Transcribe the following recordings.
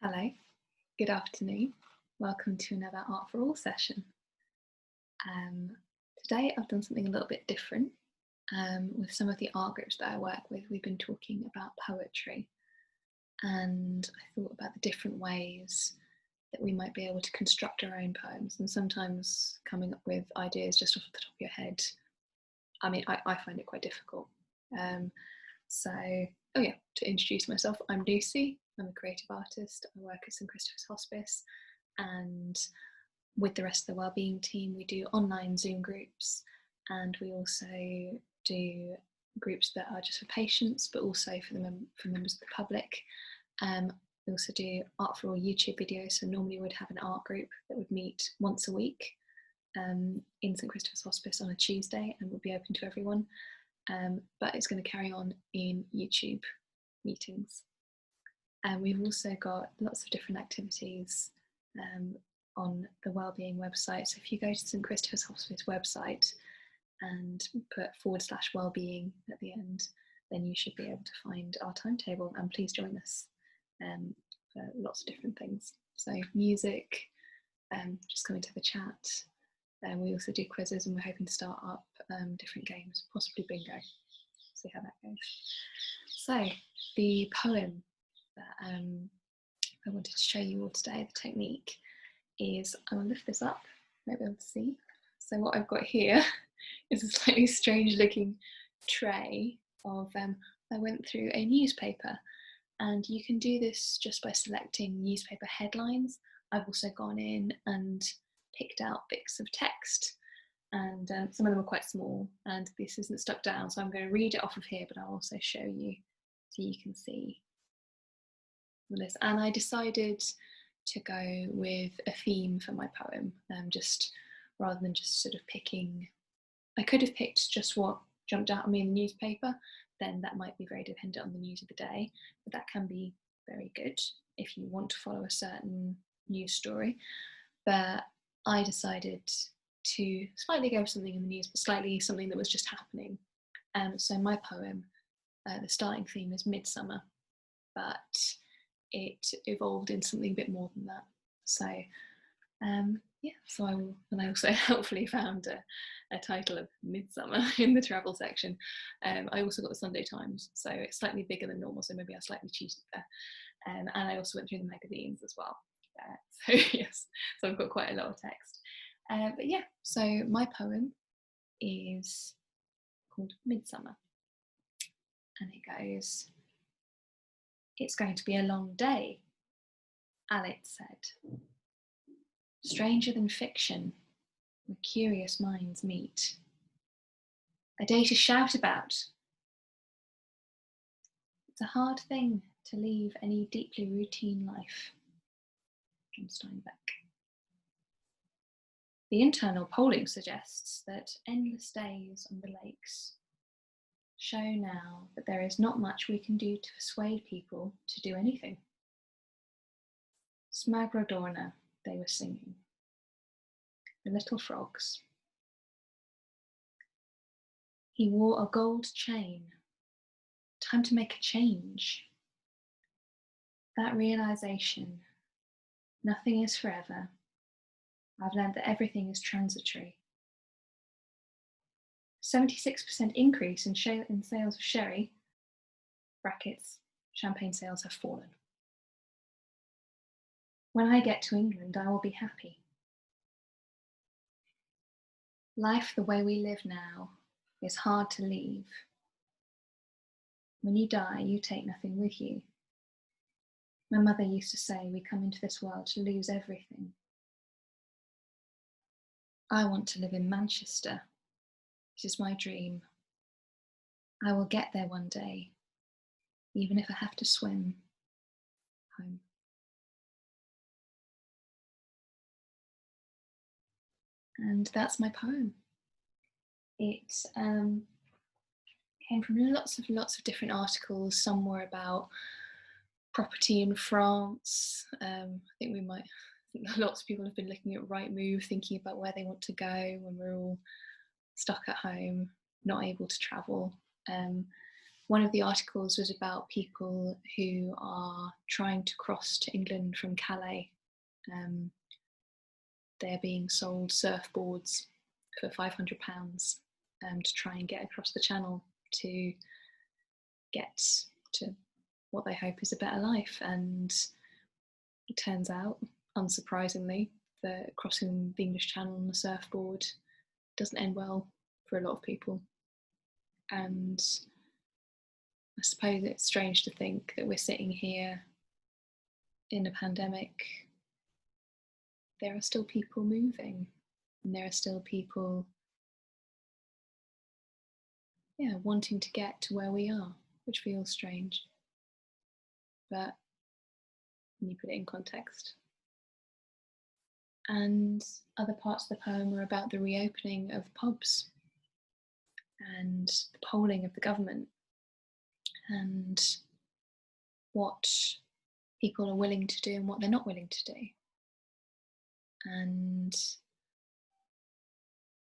Hello, good afternoon. Welcome to another Art for All session. Today I've done something a little bit different. With some of the art groups that I work with, we've been talking about poetry, and I thought about the different ways that we might be able to construct our own poems, and sometimes coming up with ideas just off the top of your head. I mean, I find it quite difficult. To introduce myself, I'm Lucy. I'm a creative artist. I work at St Christopher's Hospice, and with the rest of the wellbeing team, we do online Zoom groups, and we also do groups that are just for patients, but also for members of the public. We also do Art for All YouTube videos, so normally we'd have an art group that would meet once a week in St Christopher's Hospice on a Tuesday and would be open to everyone. But it's going to carry on in YouTube meetings. And we've also got lots of different activities on the wellbeing website. So if you go to St Christopher's Hospice website and put /wellbeing at the end, then you should be able to find our timetable, and please join us for lots of different things. So music, just coming to the chat. We also do quizzes, and we're hoping to start up different games, possibly bingo. See how that goes. So the poem that I wanted to show you all today, the technique, is I will lift this up, might be able to see. So what I've got here is a slightly strange looking tray of, I went through a newspaper, and you can do this just by selecting newspaper headlines. I've also gone in and picked out bits of text, and some of them are quite small, and this isn't stuck down, so I'm going to read it off of here, but I'll also show you so you can see this. And I decided to go with a theme for my poem, just rather than just sort of picking. I could have picked just what jumped out at me in the newspaper, then that might be very dependent on the news of the day, but that can be very good if you want to follow a certain news story. But I decided to slightly go with something in the news, but slightly something that was just happening. So my poem, the starting theme is midsummer, but it evolved in something a bit more than that. So I also helpfully found a title of Midsummer in the travel section. I also got the Sunday Times, so it's slightly bigger than normal, so maybe I slightly cheated there. And I also went through the magazines as well. So yes, so I've got quite a lot of text. But yeah, so my poem is called Midsummer, and it goes, "It's going to be a long day," Alit said. "Stranger than fiction, where curious minds meet. A day to shout about. It's a hard thing to leave any deeply routine life." John Steinbeck. "The internal polling suggests that endless days on the lakes show now that there is not much we can do to persuade people to do anything." Smagrodorna, they were singing. The little frogs. He wore a gold chain. Time to make a change. That realization, nothing is forever. I've learned that everything is transitory. 76% increase in sales of sherry, brackets, champagne sales have fallen. When I get to England, I will be happy. Life the way we live now is hard to leave. When you die, you take nothing with you. My mother used to say we come into this world to lose everything. I want to live in Manchester. It is my dream. I will get there one day, even if I have to swim home. And that's my poem. It came from lots of different articles. Some were about property in France. I think lots of people have been looking at Rightmove, thinking about where they want to go when we're all stuck at home, not able to travel. one of the articles was about people who are trying to cross to England from Calais. They're being sold surfboards for £500 to try and get across the channel to get to what they hope is a better life. And it turns out, unsurprisingly, that crossing the English Channel on a surfboard doesn't end well for a lot of people. And I suppose it's strange to think that we're sitting here in a pandemic. There are still people moving, and there are still people, wanting to get to where we are, which feels strange. But when you put it in context. And other parts of the poem are about the reopening of pubs and the polling of the government and what people are willing to do and what they're not willing to do, and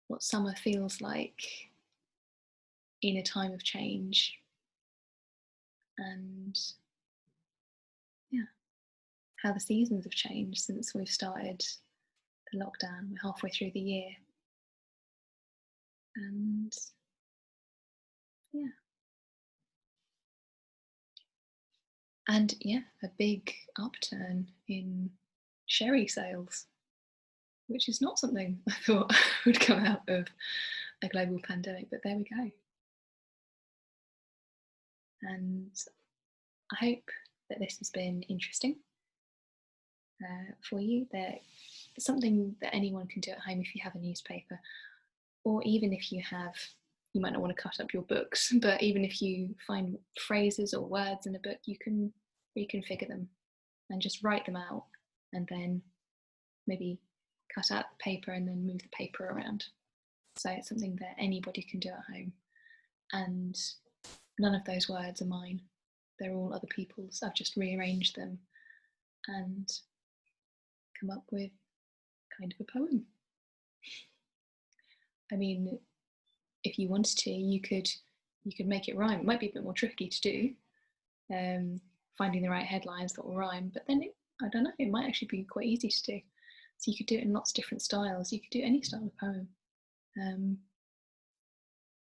what summer feels like in a time of change, and how the seasons have changed since we've started the lockdown. We're halfway through the year, and a big upturn in sherry sales, which is not something I thought would come out of a global pandemic, but there we go. And I hope that this has been interesting for you. That it's something that anyone can do at home if you have a newspaper, or even if you might not want to cut up your books, but even if you find phrases or words in a book, you can reconfigure them and just write them out, and then maybe cut out the paper and then move the paper around. So it's something that anybody can do at home. And none of those words are mine. They're all other people's. I've just rearranged them and come up with kind of a poem. I mean, if you wanted to, you could make it rhyme. It might be a bit more tricky to do, finding the right headlines that will rhyme, but then I don't know, it might actually be quite easy to do. So you could do it in lots of different styles. You could do any style of poem.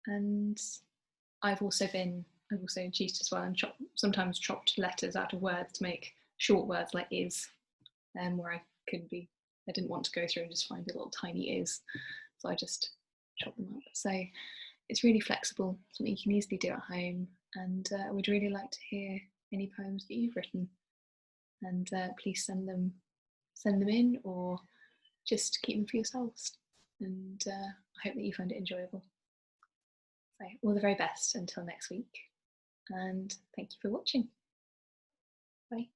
And I've also cheated as well and sometimes chopped letters out of words to make short words like is, where I didn't want to go through and just find a little tiny is, so I just chopped them up. So it's really flexible, something you can easily do at home, and I would really like to hear any poems that you've written, and please send them in, or just keep them for yourselves. And I hope that you find it enjoyable. So all the very best until next week, and thank you for watching. Bye.